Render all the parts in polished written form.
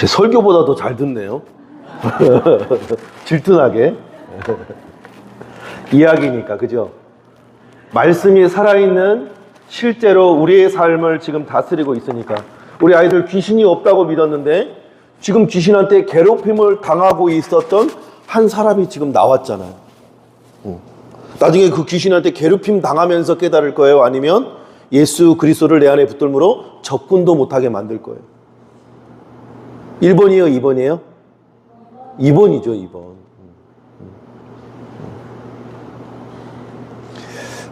제 설교보다 더 잘 듣네요. 질투나게. 이야기니까, 그죠? 말씀이 살아있는 실제로 우리의 삶을 지금 다스리고 있으니까. 우리 아이들 귀신이 없다고 믿었는데 지금 귀신한테 괴롭힘을 당하고 있었던 한 사람이 지금 나왔잖아요. 나중에 그 귀신한테 괴롭힘 당하면서 깨달을 거예요? 아니면 예수 그리스도를 내 안에 붙들므로 접근도 못하게 만들 거예요? 1번이에요? 2번이에요? 2번이죠, 2번.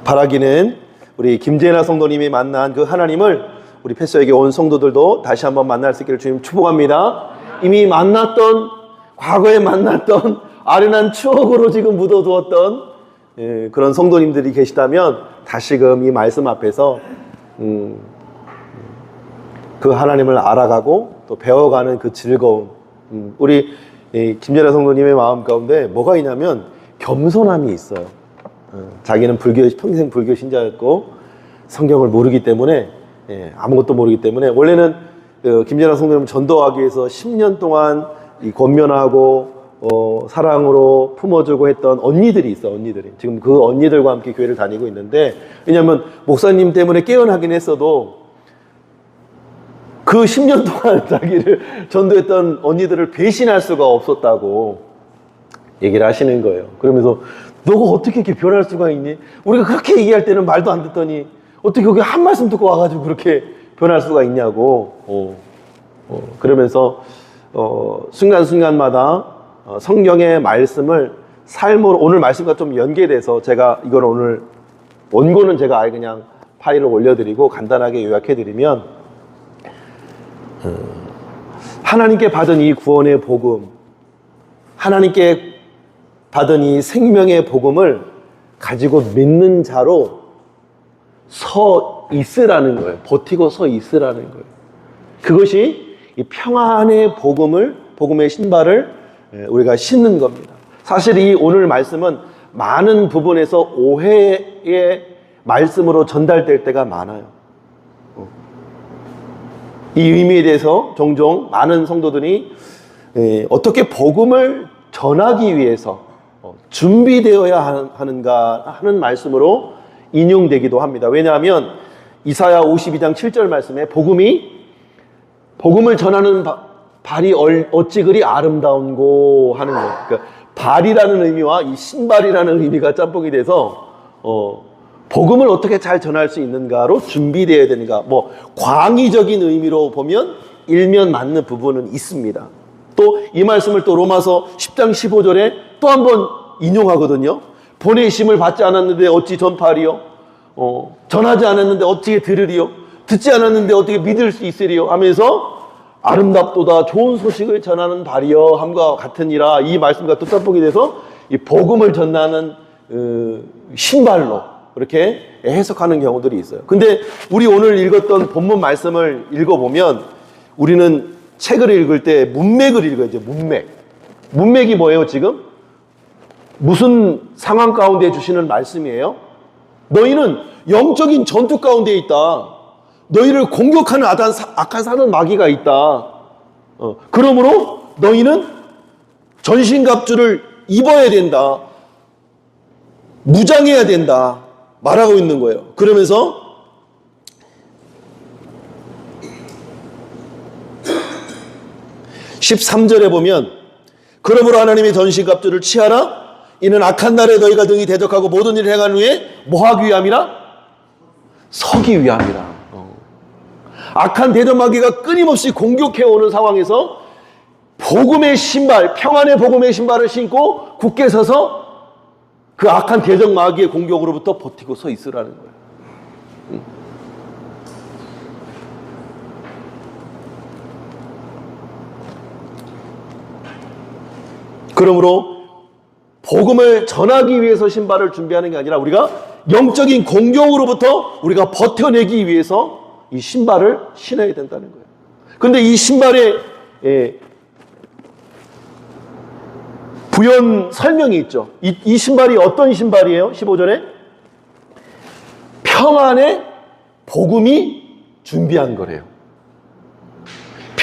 바라기는 우리 김재나 성도님이 만난 그 하나님을 우리 패서에게 온 성도들도 다시 한번 만날 수 있기를 주님 축복합니다. 이미 만났던, 과거에 만났던 아련한 추억으로 지금 묻어두었던 그런 성도님들이 계시다면 다시금 이 말씀 앞에서 그 하나님을 알아가고 또 배워가는 그 즐거움, 우리 김재나 성도님의 마음 가운데 뭐가 있냐면 겸손함이 있어요. 자기는 평생 불교 신자였고 성경을 모르기 때문에, 아무것도 모르기 때문에, 원래는 김재나 성도님을 전도하기 위해서 10년 동안 이 권면하고 사랑으로 품어주고 했던 언니들이 있어. 언니들이 지금 그 언니들과 함께 교회를 다니고 있는데, 왜냐하면 목사님 때문에 깨어나긴 했어도 그 10년 동안 자기를 전도했던 언니들을 배신할 수가 없었다고 얘기를 하시는 거예요. 그러면서 너가 어떻게 이렇게 변할 수가 있니? 우리가 그렇게 얘기할 때는 말도 안 듣더니 어떻게 여기 한 말씀 듣고 와가지고 그렇게 변할 수가 있냐고. 그러면서 순간순간마다 성경의 말씀을 삶으로, 오늘 말씀과 좀 연계돼서 제가 이걸 오늘 원고는 제가 아예 그냥 파일을 올려드리고 간단하게 요약해드리면, 하나님께 받은 이 구원의 복음, 하나님께 받은 이 생명의 복음을 가지고 믿는 자로 서 있으라는 거예요. 버티고 서 있으라는 거예요. 그것이 이 평안의 복음의 신발을 우리가 신는 겁니다. 사실 이 오늘 말씀은 많은 부분에서 오해의 말씀으로 전달될 때가 많아요. 이 의미에 대해서 종종 많은 성도들이 어떻게 복음을 전하기 위해서 준비되어야 하는가 하는 말씀으로 인용되기도 합니다. 왜냐하면 이사야 52장 7절 말씀에 복음을 전하는 발이 어찌 그리 아름다운고 하는 거예요. 그러니까 발이라는 의미와 이 신발이라는 의미가 짬뽕이 돼서 복음을 어떻게 잘 전할 수 있는가로 준비되어야 되는가, 뭐 광의적인 의미로 보면 일면 맞는 부분은 있습니다. 또 이 말씀을 또 로마서 10장 15절에 또 한 번 인용하거든요. 보내심을 받지 않았는데 어찌 전파하리요? 전하지 않았는데 어떻게 들으리요? 듣지 않았는데 어떻게 믿을 수 있으리요? 하면서 아름답도다 좋은 소식을 전하는 발이여 함과 같으니라, 이 말씀과 또 짬뽕이 돼서 이 복음을 전하는 신발로 그렇게 해석하는 경우들이 있어요. 근데 우리 오늘 읽었던 본문 말씀을 읽어보면 우리는 책을 읽을 때 문맥을 읽어야죠. 문맥이 뭐예요 지금? 무슨 상황 가운데 주시는 말씀이에요? 너희는 영적인 전투 가운데 있다. 너희를 공격하는 악한 사는 마귀가 있다. 그러므로 너희는 전신갑주를 입어야 된다. 무장해야 된다. 말하고 있는 거예요. 그러면서 13절에 보면 그러므로 하나님의 전신갑주를 취하라. 이는 악한 날에 너희가 등이 대적하고 모든 일을 행한 후에 뭐 하기 위함이라? 서기 위함이라. 악한 대적마귀가 끊임없이 공격해오는 상황에서 복음의 신발, 평안의 복음의 신발을 신고 굳게 서서 그 악한 대적마귀의 공격으로부터 버티고 서 있으라는 거예요. 그러므로 복음을 전하기 위해서 신발을 준비하는 게 아니라 우리가 영적인 공격으로부터 우리가 버텨내기 위해서 이 신발을 신어야 된다는 거예요. 그런데 이 신발에 부연 설명이 있죠. 이 신발이 어떤 신발이에요? 15절에 평안의 복음이 준비한 거래요.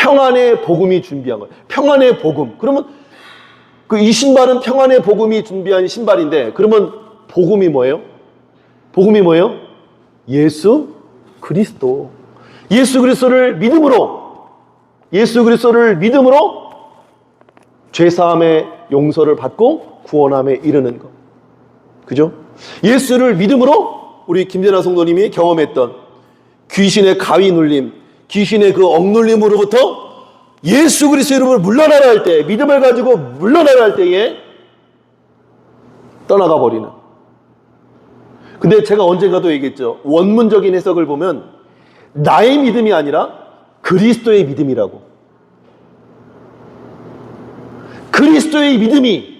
평안의 복음이 준비한 거예요. 평안의 복음. 그러면 이 신발은 평안의 복음이 준비한 신발인데, 그러면 복음이 뭐예요? 복음이 뭐예요? 예수 그리스도. 예수 그리스도를 믿음으로 죄사함의 용서를 받고 구원함에 이르는 것. 그죠? 예수를 믿음으로 우리 김재나 성도님이 경험했던 귀신의 가위 눌림, 귀신의 그 억눌림으로부터 예수 그리스도 이름으로 물러나라 할 때, 믿음을 가지고 물러나라 할 때에 떠나가 버리는. 근데 제가 언젠가도 얘기했죠. 원문적인 해석을 보면 나의 믿음이 아니라 그리스도의 믿음이라고. 그리스도의 믿음이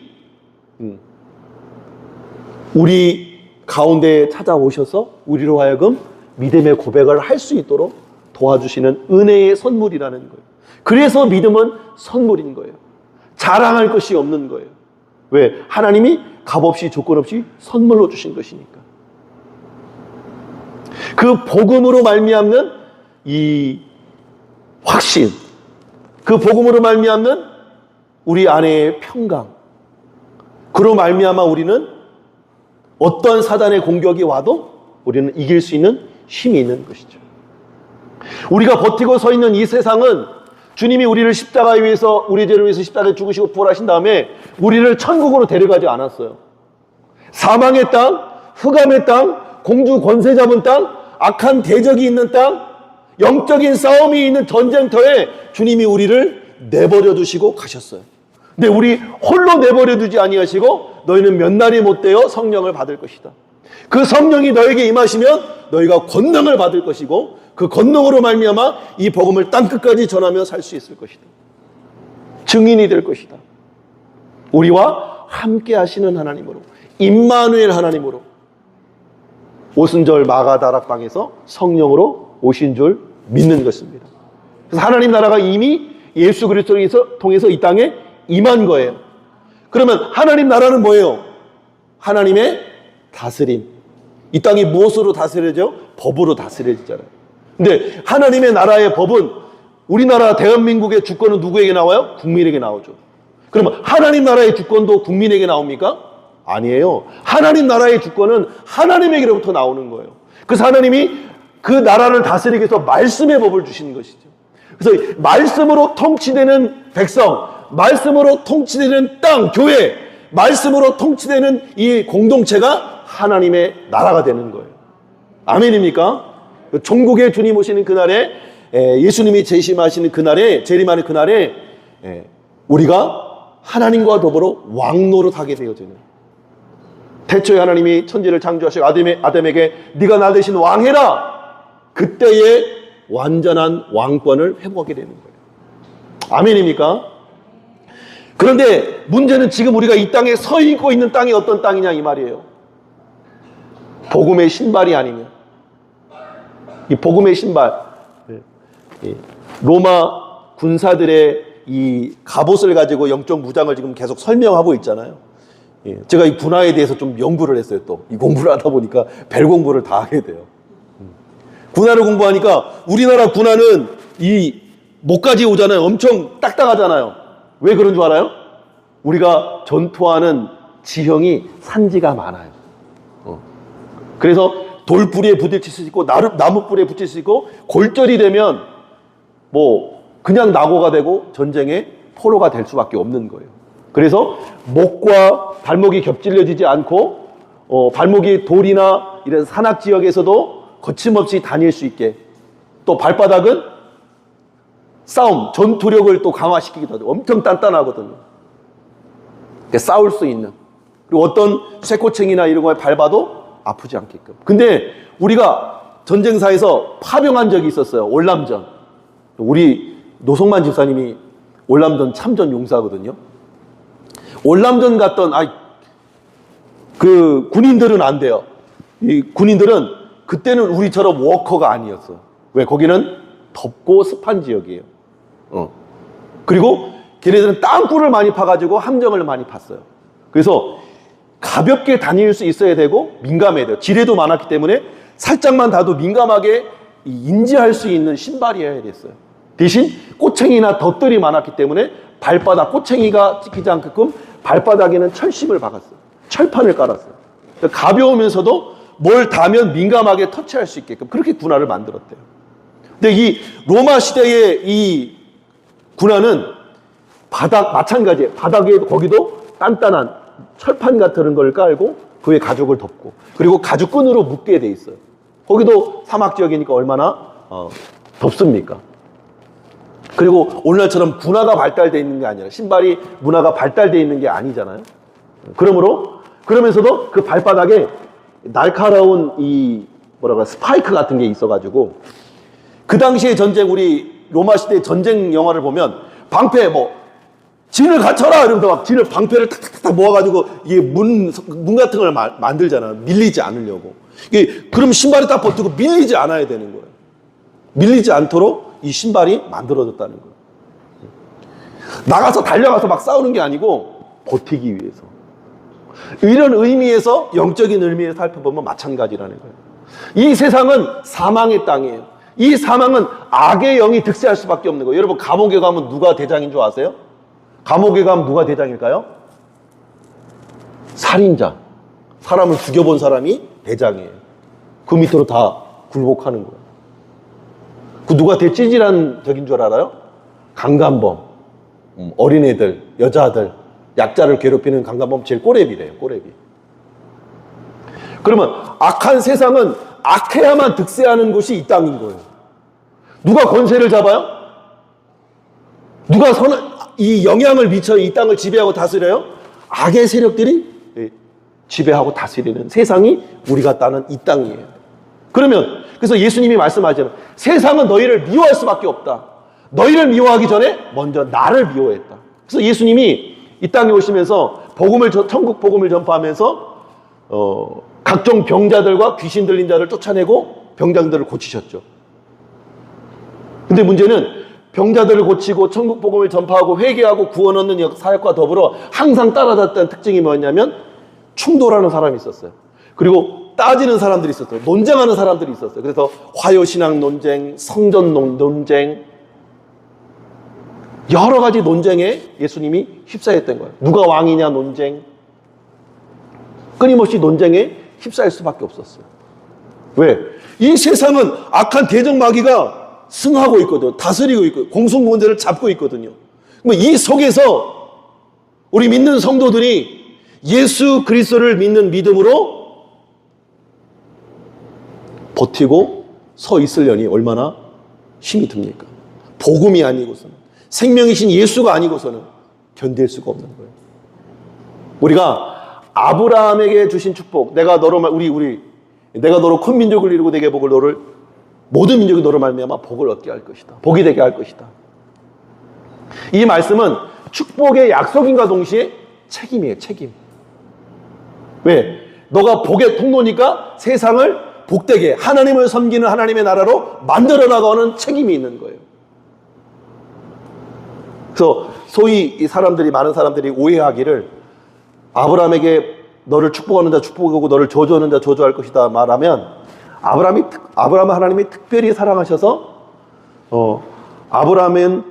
우리 가운데에 찾아오셔서 우리로 하여금 믿음의 고백을 할 수 있도록 도와주시는 은혜의 선물이라는 거예요. 그래서 믿음은 선물인 거예요. 자랑할 것이 없는 거예요. 왜? 하나님이 값없이 조건 없이 선물로 주신 것이니까. 그 복음으로 말미암는 이 확신, 그 복음으로 말미암는 우리 안에의 평강, 그로 말미암아 우리는 어떤 사단의 공격이 와도 우리는 이길 수 있는 힘이 있는 것이죠. 우리가 버티고 서 있는 이 세상은 주님이 우리를 십자가에 위해서, 우리 죄를 위해서 십자가에 죽으시고 부활하신 다음에 우리를 천국으로 데려가지 않았어요. 사망의 땅, 흑암의 땅, 공주 권세 잡은 땅, 악한 대적이 있는 땅, 영적인 싸움이 있는 전쟁터에 주님이 우리를 내버려 두시고 가셨어요. 근데 우리 홀로 내버려 두지 아니하시고 너희는 몇 날이 못 되어 성령을 받을 것이다. 그 성령이 너에게 임하시면 너희가 권능을 받을 것이고 그 권능으로 말미암아 이 복음을 땅끝까지 전하며 살 수 있을 것이다. 증인이 될 것이다. 우리와 함께 하시는 하나님으로, 임마누엘 하나님으로, 오순절 마가다락방에서 성령으로 오신 줄 믿는 것입니다. 그래서 하나님 나라가 이미 예수 그리스도를 통해서 이 땅에 임한 거예요. 그러면 하나님 나라는 뭐예요? 하나님의 다스림. 이 땅이 무엇으로 다스려져? 법으로 다스려지잖아요. 근데 하나님의 나라의 법은, 우리나라 대한민국의 주권은 누구에게 나와요? 국민에게 나오죠. 그러면 하나님 나라의 주권도 국민에게 나옵니까? 아니에요. 하나님 나라의 주권은 하나님에게로부터 나오는 거예요. 그래서 하나님이 그 나라를 다스리기 위해서 말씀의 법을 주시는 것이죠. 그래서 말씀으로 통치되는 백성, 말씀으로 통치되는 땅, 교회, 말씀으로 통치되는 이 공동체가 하나님의 나라가 되는 거예요. 아멘입니까? 천국에 주님 오시는 그날에, 예수님이 재림하시는 그날에, 우리가 하나님과 더불어 왕노릇하게 되어지는, 태초에 하나님이 천지를 창조하시고 아담에게 네가 나 대신 왕해라, 그때의 완전한 왕권을 회복하게 되는 거예요. 아멘입니까? 그런데 문제는 지금 우리가 이 땅에 서 있고 있는 땅이 어떤 땅이냐 이 말이에요. 복음의 신발이 아니냐. 이 복음의 신발, 로마 군사들의 이 갑옷을 가지고 영적 무장을 지금 계속 설명하고 있잖아요. 제가 이 군화에 대해서 좀 연구를 했어요. 또 이 공부를 하다 보니까 별 공부를 다 하게 돼요. 군화를 공부하니까 우리나라 군화는 이 목까지 오잖아요. 엄청 딱딱하잖아요. 왜 그런 줄 알아요? 우리가 전투하는 지형이 산지가 많아요. 그래서 돌뿌리에 부딪힐 수 있고 나무뿌리에 붙일 수 있고, 골절이 되면 뭐 그냥 낙오가 되고 전쟁의 포로가 될 수밖에 없는 거예요. 그래서 목과 발목이 겹질려지지 않고 발목이 돌이나 이런 산악 지역에서도 거침없이 다닐 수 있게, 또 발바닥은 싸움, 전투력을 또 강화시키기도 하죠. 엄청 단단하거든요. 싸울 수 있는. 그리고 어떤 쇠꼬챙이나 이런 거에 밟아도 아프지 않게끔. 근데 우리가 전쟁사에서 파병한 적이 있었어요. 월남전. 우리 노성만 집사님이 월남전 참전 용사거든요. 월남전 갔던 그 군인들은 안 돼요. 이 군인들은 그때는 우리처럼 워커가 아니었어. 왜? 거기는 덥고 습한 지역이에요. 그리고 걔네들은 땅굴을 많이 파가지고 함정을 많이 팠어요. 그래서 가볍게 다닐 수 있어야 되고 민감해야 돼요. 지뢰도 많았기 때문에 살짝만 닿아도 민감하게 인지할 수 있는 신발이어야 됐어요. 대신 꼬챙이나 덧들이 많았기 때문에 발바닥, 꼬챙이가 찍히지 않게끔 발바닥에는 철심을 박았어요. 철판을 깔았어요. 그러니까 가벼우면서도 뭘 닿으면 민감하게 터치할 수 있게끔 그렇게 군화를 만들었대요. 근데 이 로마 시대의 이 군화는 바닥 마찬가지예요. 바닥에 거기도 단단한 철판 같은 걸 깔고 그 위에 가죽을 덮고 그리고 가죽끈으로 묶게 돼 있어요. 거기도 사막 지역이니까 얼마나 덥습니까? 그리고 오늘날처럼 군화가 발달되어 있는 게 아니라 신발이 문화가 발달되어 있는 게 아니잖아요. 그러면서도 그 발바닥에 날카로운 이 스파이크 같은 게 있어가지고 그 당시의 전쟁 우리 로마 시대 전쟁 영화를 보면 방패 진을 갖춰라 이러면서 막 진을 방패를 탁탁탁 모아가지고 이게 문 같은 걸 만들잖아. 밀리지 않으려고. 그럼 신발이 딱 버티고 밀리지 않아야 되는 거예요. 밀리지 않도록 이 신발이 만들어졌다는 거예요. 나가서 달려가서 막 싸우는 게 아니고 버티기 위해서. 이런 의미에서 영적인 의미에서 살펴보면 마찬가지라는 거예요. 이 세상은 사망의 땅이에요. 이 사망은 악의 영이 득세할 수밖에 없는 거예요. 여러분 감옥에 가면 누가 대장인 줄 아세요? 감옥에 가면 누가 대장일까요? 살인자. 사람을 죽여본 사람이 대장이에요. 그 밑으로 다 굴복하는 거예요. 그 누가 제일 찌질한 적인 줄 알아요? 강간범, 어린애들, 여자들, 약자를 괴롭히는 강간범 제일 꼬레비래요. 꼬레비. 그러면 악한 세상은 악해야만 득세하는 곳이 이 땅인 거예요. 누가 권세를 잡아요? 누가 이 영향을 미쳐 이 땅을 지배하고 다스려요? 악의 세력들이 지배하고 다스리는 세상이 우리가 따는 이 땅이에요. 그래서 예수님이 말씀하잖아요. 세상은 너희를 미워할 수밖에 없다. 너희를 미워하기 전에 먼저 나를 미워했다. 그래서 예수님이 이 땅에 오시면서 천국 복음을 전파하면서 각종 병자들과 귀신 들린 자를 쫓아내고 병장들을 고치셨죠. 근데 문제는 병자들을 고치고 천국 복음을 전파하고 회개하고 구원 얻는 사역과 더불어 항상 따라다녔던 특징이 뭐였냐면 충돌하는 사람이 있었어요. 그리고 따지는 사람들이 있었어요. 논쟁하는 사람들이 있었어요. 그래서 화요신앙 논쟁, 성전 논쟁, 여러 가지 논쟁에 예수님이 휩싸였던 거예요. 누가 왕이냐 논쟁, 끊임없이 논쟁에 휩싸일 수밖에 없었어요. 왜? 이 세상은 악한 대적마귀가 승하고 있거든요. 다스리고 있고 공승권자를 잡고 있거든요. 이 속에서 우리 믿는 성도들이 예수 그리스도를 믿는 믿음으로 버티고 서 있으려니 얼마나 힘이 듭니까? 복음이 아니고서는, 생명이신 예수가 아니고서는 견딜 수가 없는 거예요. 우리가 아브라함에게 주신 축복, 내가 너로 큰 민족을 이루고 내게 복을 너를 모든 민족이 너로 말미암아 복을 얻게 할 것이다. 복이 되게 할 것이다. 이 말씀은 축복의 약속인과 동시에 책임이에요. 책임. 왜? 너가 복의 통로니까 세상을 복되게 하나님을 섬기는 하나님의 나라로 만들어 나가는 책임이 있는 거예요. 그래서 소위 많은 사람들이 오해하기를 아브라함에게 너를 축복하는 자 축복하고 너를 저주하는 자 저주할 것이다 말하면 아브라함을 하나님이 특별히 사랑하셔서 아브라함을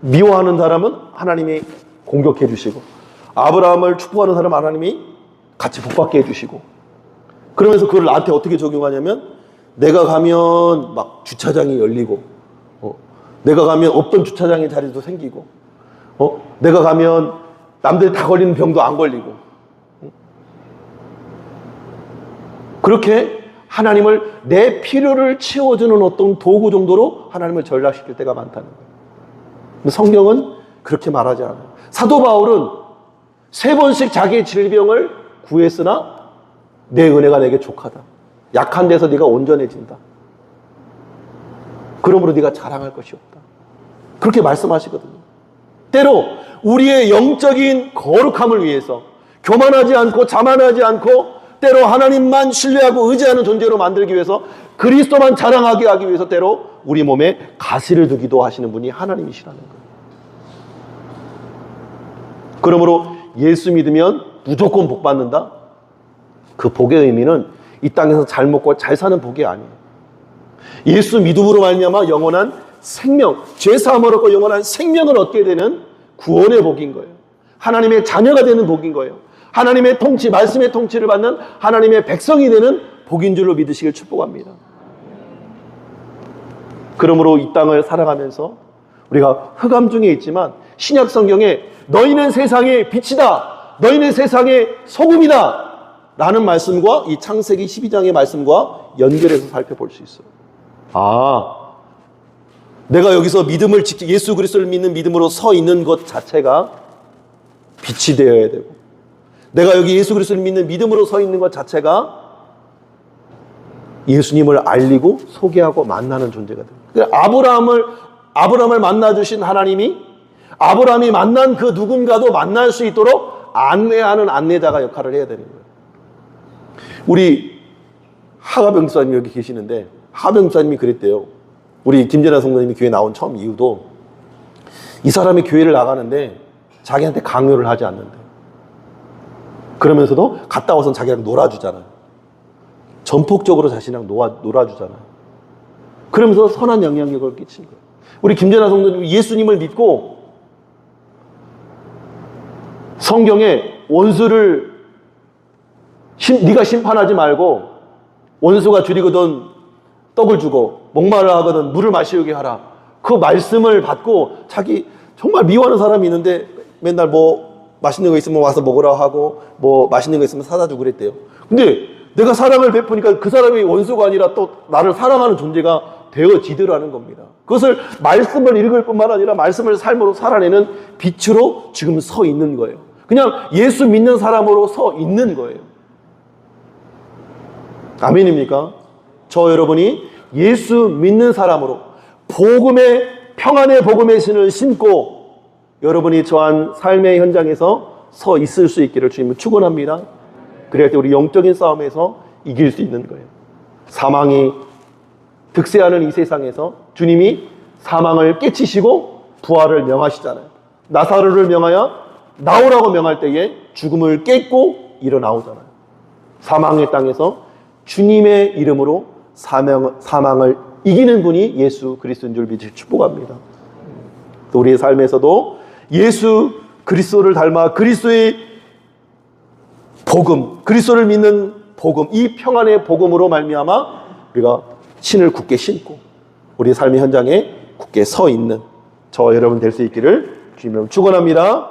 미워하는 사람은 하나님이 공격해 주시고 아브라함을 축복하는 사람 하나님이 같이 복받게 해주시고 그러면서 그걸 나한테 어떻게 적용하냐면 내가 가면 막 주차장이 열리고 내가 가면 없던 주차장의 자리도 생기고 내가 가면 남들이 다 걸리는 병도 안 걸리고 그렇게 하나님을 내 필요를 채워주는 어떤 도구 정도로 하나님을 전락시킬 때가 많다는 거예요. 성경은 그렇게 말하지 않아요. 사도 바울은 3번씩 자기의 질병을 구했으나 내 은혜가 내게 족하다. 약한 데서 네가 온전해진다. 그러므로 네가 자랑할 것이 없다. 그렇게 말씀하시거든요. 때로 우리의 영적인 거룩함을 위해서 교만하지 않고 자만하지 않고 때로 하나님만 신뢰하고 의지하는 존재로 만들기 위해서 그리스도만 자랑하게 하기 위해서 때로 우리 몸에 가시를 두기도 하시는 분이 하나님이시라는 거예요. 그러므로 예수 믿으면 무조건 복 받는다? 그 복의 의미는 이 땅에서 잘 먹고 잘 사는 복이 아니에요. 예수 믿음으로 말미암아 영원한 생명, 죄 사함을 얻고 영원한 생명을 얻게 되는 구원의 복인 거예요. 하나님의 자녀가 되는 복인 거예요. 하나님의 통치, 말씀의 통치를 받는 하나님의 백성이 되는 복인 줄로 믿으시길 축복합니다. 그러므로 이 땅을 살아가면서 우리가 흑암 중에 있지만 신약 성경에 너희는 세상의 빛이다, 너희는 세상의 소금이다 라는 말씀과 이 창세기 12장의 말씀과 연결해서 살펴볼 수 있어요. 아, 내가 여기서 믿음을 지키, 예수 그리스도를 믿는 믿음으로 서 있는 것 자체가 빛이 되어야 되고, 내가 여기 예수 그리스도를 믿는 믿음으로 서 있는 것 자체가 예수님을 알리고 소개하고 만나는 존재가 됩니다. 아브라함을 만나주신 하나님이 아브라함이 만난 그 누군가도 만날 수 있도록 안내하는 안내자가 역할을 해야 되는 거예요. 우리 하가병사님 여기 계시는데, 하병사님이 그랬대요. 우리 김재나 성도님이 교회 나온 처음 이유도 이 사람이 교회를 나가는데 자기한테 강요를 하지 않는데, 그러면서도 갔다 와서 자기랑 놀아주잖아요. 전폭적으로 자신이랑 놀아주잖아요. 그러면서 선한 영향력을 끼친 거예요. 우리 김재나 성도님이 예수님을 믿고 성경에 원수를 네가 심판하지 말고 원수가 줄이거든 떡을 주고 목마르 하거든 물을 마시게 하라, 그 말씀을 받고 자기 정말 미워하는 사람이 있는데 맨날 뭐 맛있는 거 있으면 와서 먹으라 하고 뭐 맛있는 거 있으면 사다 주고 그랬대요. 근데 내가 사랑을 베푸니까 그 사람이 원수가 아니라 또 나를 사랑하는 존재가 되어지더라는 겁니다. 그것을 말씀을 읽을 뿐만 아니라 말씀을 삶으로 살아내는 빛으로 지금 서 있는 거예요. 그냥 예수 믿는 사람으로 서 있는 거예요. 아멘입니까? 저 여러분이 예수 믿는 사람으로 복음의, 평안의 복음의 신을 신고 여러분이 저한 삶의 현장에서 서 있을 수 있기를 주님은 축원합니다. 그래야 때 우리 영적인 싸움에서 이길 수 있는 거예요. 사망이 득세하는 이 세상에서 주님이 사망을 깨치시고 부활을 명하시잖아요. 나사로를 명하여 나오라고 명할 때에 죽음을 깼고 일어나오잖아요. 사망의 땅에서 주님의 이름으로 사망을 이기는 분이 예수 그리스도인 줄 믿으시길 축복합니다. 또 우리의 삶에서도 예수 그리스도를 닮아 그리스도의 복음, 그리스도를 믿는 복음, 이 평안의 복음으로 말미암아 우리가 신을 굳게 신고 우리의 삶의 현장에 굳게 서 있는 저 여러분 될 수 있기를 주님으로 축원합니다.